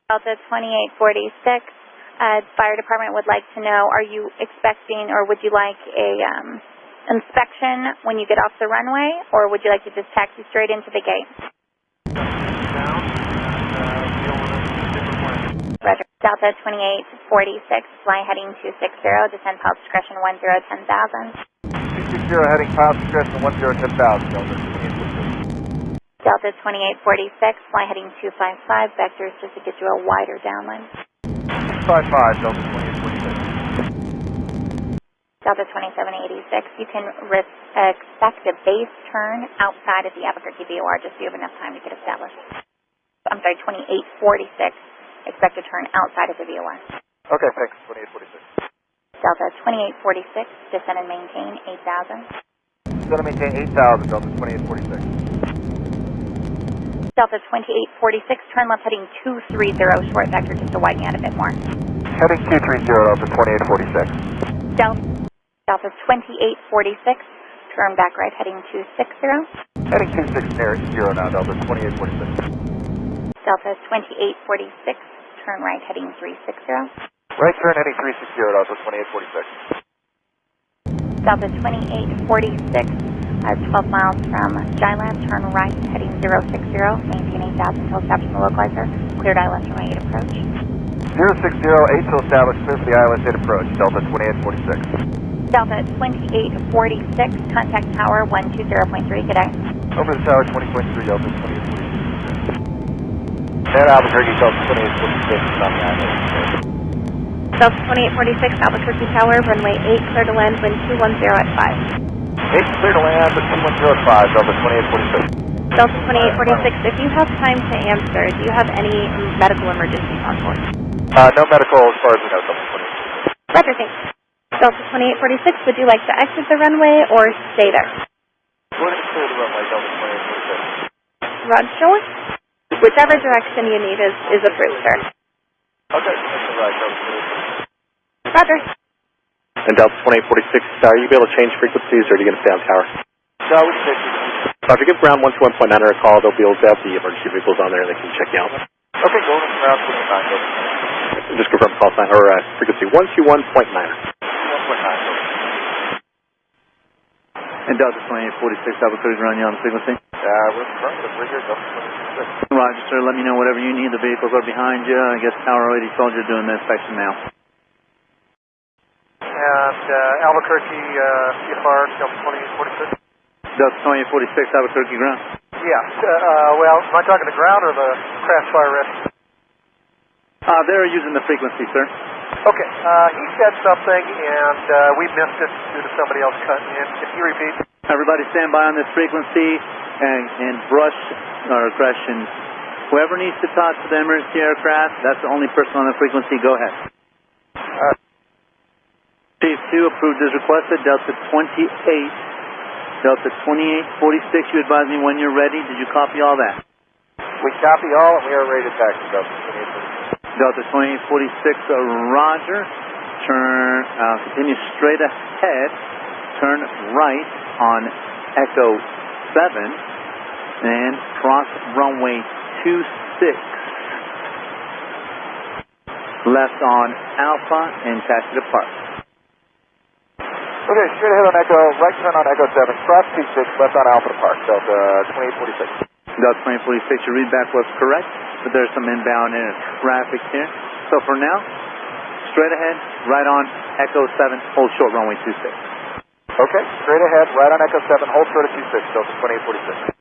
Delta 2846, fire department would like to know, are you expecting or would you like a inspection when you get off the runway, or would you like to just taxi straight into the gate? Roger. Delta 2846, fly heading 260, descend pilot discretion 10, 10,000. 260 heading pilot discretion 10, 10,000, Delta 2846. Delta 2846, fly heading 255, vectors just to get you a wider downwind. 255, Delta 2846. Delta 2786, you can expect a base turn outside of the Albuquerque VOR just so you have enough time to get established. I'm sorry, 2846, expect a turn outside of the VOR. Okay, thanks, 2846. Delta 2846, descend and maintain 8,000. Descend and maintain 8,000, Delta 2846. Delta 2846, turn left heading 230, short vector just to widen out a bit more. Heading 230, Delta 2846. Delta 2846, turn back right heading 260. Heading 260 now, Delta 2846. Delta 2846, turn right heading 360. Right turn heading 360, Delta 2846. Delta 2846, 12 miles from Skylab, turn right heading 060, maintain 8,000 until establishing the localizer, cleared ILS runway 8 approach. 060, 8 to establish, clear for the ILS 8 approach, Delta 2846. Delta 2846, contact tower 120.3, good day. Over the tower 20.3, Delta 2846. And Albuquerque, Delta 2846, on the island. Delta 2846, Albuquerque Tower, runway 8, clear to land, wind 210 at 5. 8 clear to land, 210 at 5, Delta 2846. Delta 2846, if you have time to answer, do you have any medical emergencies on board? No medical as far as we know, Delta 2846. Roger, thanks. Delta 2846, would you like to exit the runway or stay there? We're going to clear the runway, Delta 2846. Roger. Whichever direction you need is approved, sir. Okay, that's all right, Delta 2846. Roger. And Delta 2846, are you able to change frequencies or are you going to stay on tower? No, we can take it. If you give ground 121.9 a call, they'll be able to have the emergency vehicles on there and they can check you out. Okay, go to ground 29, Delta 2846. Just confirm call sign or frequency 121.9. 1.9. And Delta 2846, Albuquerque, run you on the frequency. We're confirmed. We're here, Delta 2846. Roger, sir. Let me know whatever you need. The vehicles are behind you. I guess Tower already told you doing the inspection now. And Albuquerque, CFR, Delta 2846. Delta 2846, Albuquerque ground. Yeah. Well, am I talking the ground or the crash fire rescue? They're using the frequency, sir. Okay. He said something, and we missed it due to somebody else cutting in. Can you repeat? Everybody stand by on this frequency and brush or question. Whoever needs to talk to the emergency aircraft, that's the only person on the frequency. Go ahead. Chief 2 approved as requested. Delta 28. Delta 2846, you advise me when you're ready. Did you copy all that? We copy all, and we are ready to taxi, Delta 2846. Delta 2846, roger. Turn, continue straight ahead. Turn right on Echo 7 and cross runway 26. Left on Alpha and taxi to park. Okay, straight ahead on Echo, right turn on Echo 7, cross 26, left on Alpha to park, Delta 2846. Delta 2846, your readback was correct, but there's some inbound traffic here. So for now, straight ahead, right on Echo 7, hold short runway 26. Okay, straight ahead, right on Echo 7, hold short at 26, Delta 2846.